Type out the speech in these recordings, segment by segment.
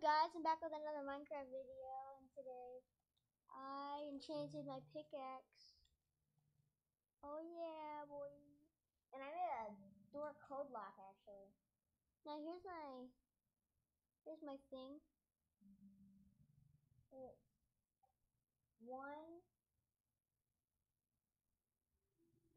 guys, I'm back with another Minecraft video, and today I enchanted my pickaxe. Oh yeah, boy. And I made a door code lock actually. Now here's my thing. 1,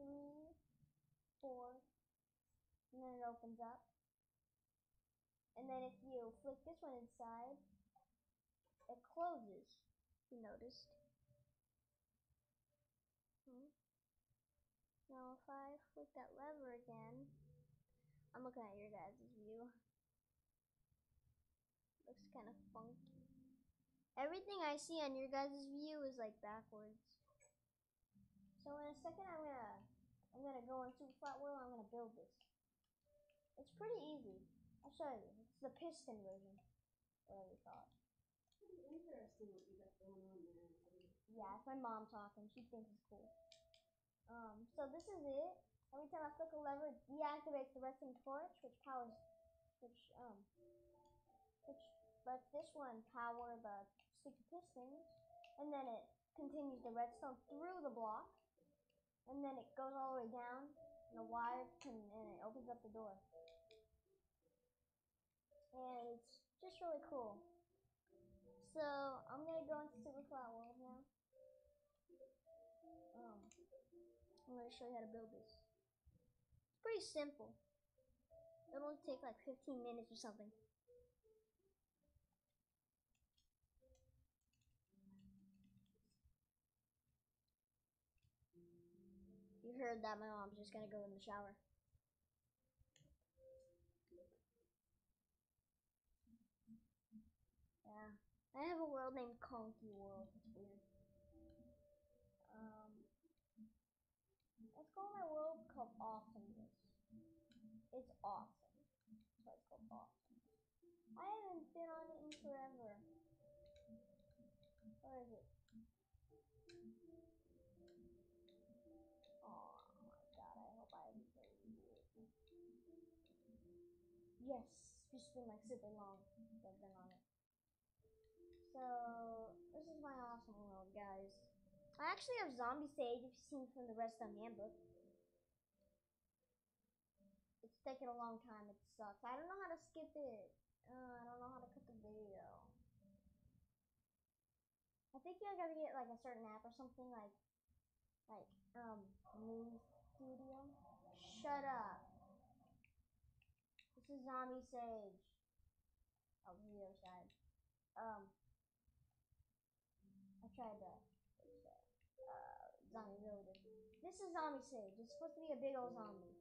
3, 4, and then it opens up. And then if you flick this one inside, it closes. You noticed? Now if I flick that lever again, I'm looking at your guys' view. Looks kind of funky. Everything I see on your guys' view is like backwards. So in a second I'm gonna go into Flat World. I'm gonna build this. It's pretty easy. I'll show you. It's the piston version, whatever you call it. Pretty interesting what you got going on there. Yeah, it's my mom talking. She thinks it's cool. So this is it. Every time I flick a lever, it deactivates the redstone torch, which lets this one power the sticky pistons, and then it continues the redstone through the block, and then it goes all the way down, and the wire and it opens up the door. And it's just really cool. So I'm gonna go into Super Flat World now. I'm gonna show you how to build this. It's pretty simple. It'll only take like 15 minutes or something. You heard that my mom's just gonna go in the shower. Yeah. I have a world named Conky World. It's weird. Let's go on my world called Awesomeness. It's awesome. That's why it's called Awesome. I haven't been on it in forever. Where is it? Oh my god, I hope I haven't been it. Yes, it's been like super long since I've been on it. So, this is my awesome world, guys. I actually have Zombie Sage, if you've seen from the Redstone Handbook. It's taken a long time, it sucks. I don't know how to skip it. I don't know how to cut the video. I think you gotta get like a certain app or something like Moon Studio. Shut up. This is Zombie Sage. Oh, the other side. I tried that. Zombie Builder. This is Zombie Sage. It's supposed to be a big old zombie.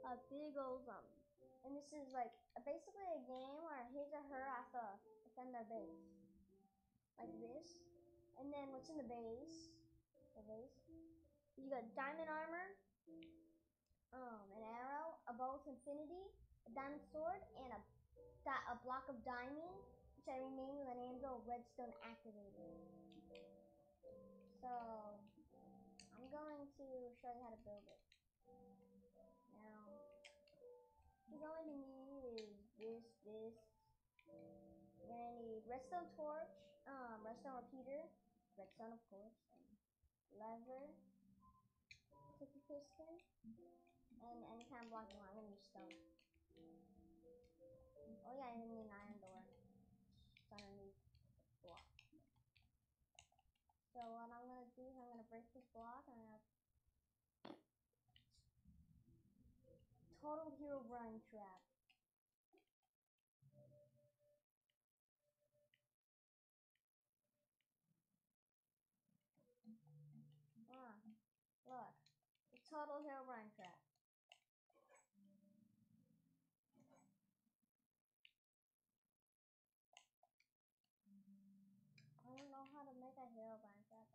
A big old zombie. And this is like basically a game where his or her has to defend their base. Like this. And then what's in the base? You got diamond armor, an arrow, a bow of infinity, a diamond sword, and a block of diamond, which I renamed with an anvil of redstone activated. So I'm going to show you how to build it. Now, what you're going to need is this. You're going to need redstone torch, redstone repeater, redstone of course, and lever, sticky piston, and any kind of block you want. I'm going to use stone. Oh yeah, I need an iron door. It's underneath this block. So what I'm going to do is I'm going to break this block and I'm going to Total Herobrine trap. Look. The Total Herobrine trap. I don't know how to make a Herobrine trap.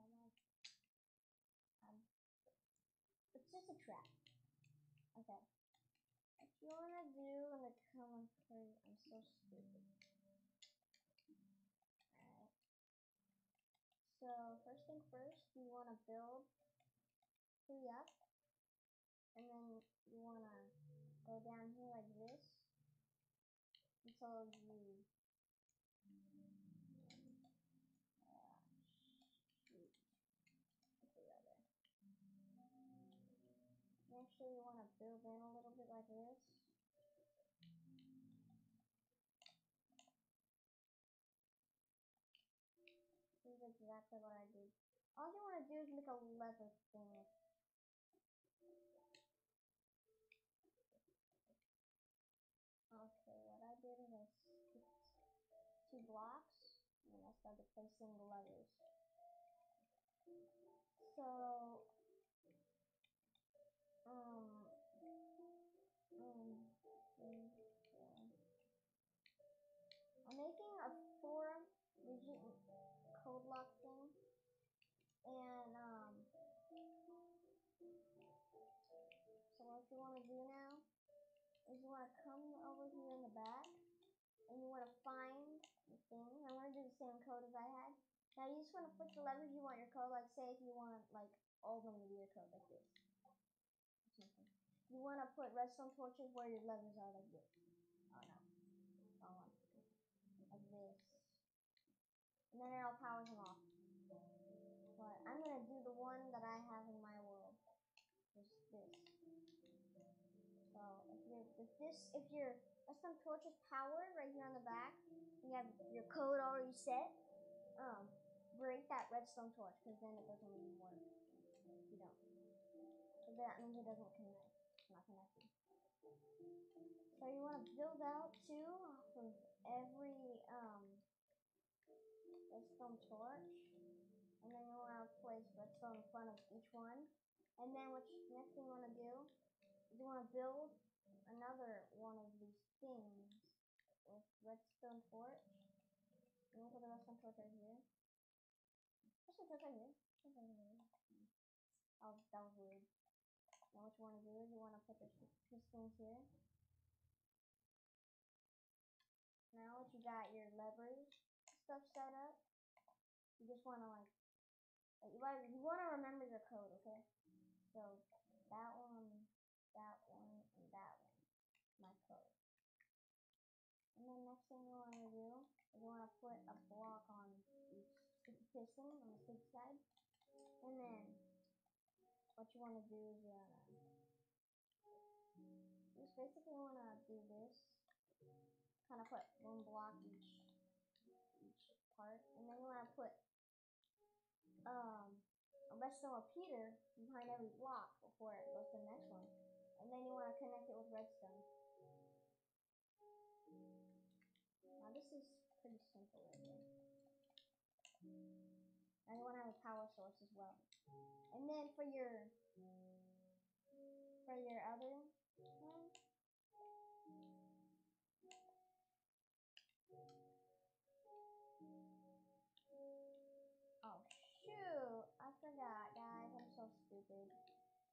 It's just a trap. Okay. What you wanna do in the comments, I'm so stupid. Alright. So first thing first, you wanna build 3 up, and then you wanna go down here like this until you actually want to build in a little bit like this. This is exactly what I did. All you want to do is make a lever thing. Okay, what I did is I skipped 2 blocks, and then I started placing the levers. So, I'm making a 4-digit code lock thing, and so what you want to do now is you want to come over here in the back, and you want to find the thing. I want to do the same code as I had. Now you just want to flick the levers you want your code, like say if you want like all of them to be your code like this. You want to put redstone torches where your levers are like this. Oh no, wrong one. Like this. And then it all powers them off. But I'm gonna do the one that I have in my world. Just this. So if your redstone torch is powered right here on the back, you have your code already set. Break that redstone torch because then it doesn't even work. If you don't. So that means it doesn't connect. It's not connected. So you want to build out 2 off of every redstone torch, and then you want to place redstone in front of each one. And then next thing you want to do is you want to build another one of these things with redstone torch. You want to put the redstone torch right here. Redstone torch right here. Oh, that was weird. Now what you want to do is you want to put this pistons here. Now that you got your levers stuff set up, you just want to you want to remember your code, okay? So that one, and that one, my code. And then next thing you want to do is you want to put a block on each sticky piston on the sticky side. And then what you want to do is you just basically want to do this. Kind of put 1 block each part, and then you want to put a redstone repeater behind every block before it goes to the next one, and then you want to connect it with redstone. Now this is pretty simple right here. Now you want to have a power source as well, and then for your other one. Oh shoot, I forgot, guys. I'm so stupid.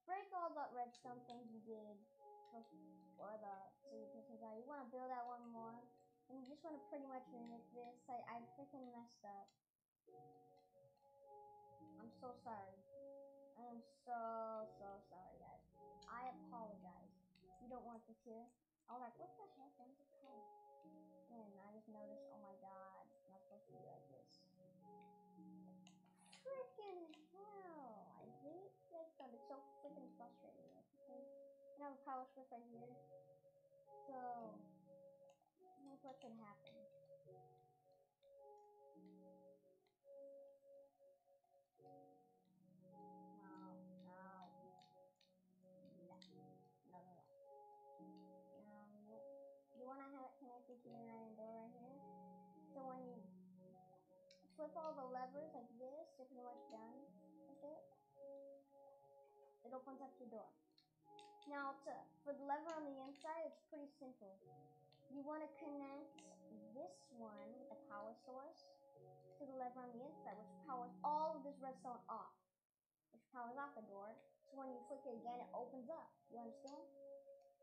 Break all the redstone things you did for the sticky pistons out. You want to build out 1 more, and you just want to pretty much mimic this. I freaking messed up. I'm so sorry. I am so sorry, guys. I apologize. You don't want this here. I was like, what the heck? Why is it color? And I just noticed, oh my god, I'm not supposed to be like this. Freaking hell! I hate redstone. It's so freaking frustrating. Okay? I have a power switch right here. So, that's what should happen. You want to have it connected to your iron door right here. So when you flip all the levers like this, you're pretty much done with it. It opens up your door. Now for the lever on the inside, it's pretty simple. You want to connect this one with the power source to the lever on the inside, which powers all of this redstone off, which powers off the door. So when you flick it again, it opens up. You understand?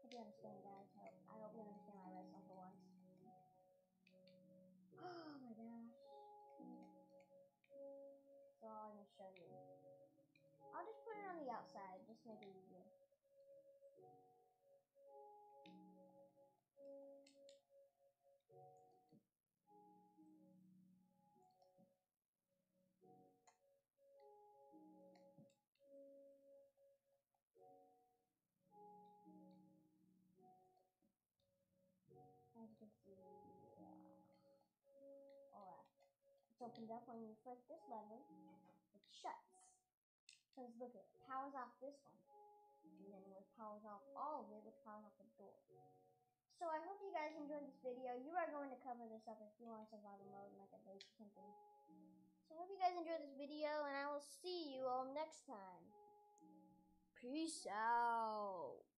I hope you understand, guys. I hope you understand my redstone for once. Oh my gosh. So I'm going to show you. I'll just put it on the outside, just to make it easier. can see, alright. It's opened up when you flick this lever. It shuts. Because look, it powers off this one. And then it powers off all of it, which powers off the door. So I hope you guys enjoyed this video. You are going to cover this up if you want survival mode, like a base or something. So I hope you guys enjoyed this video, and I will see you all next time. Peace out.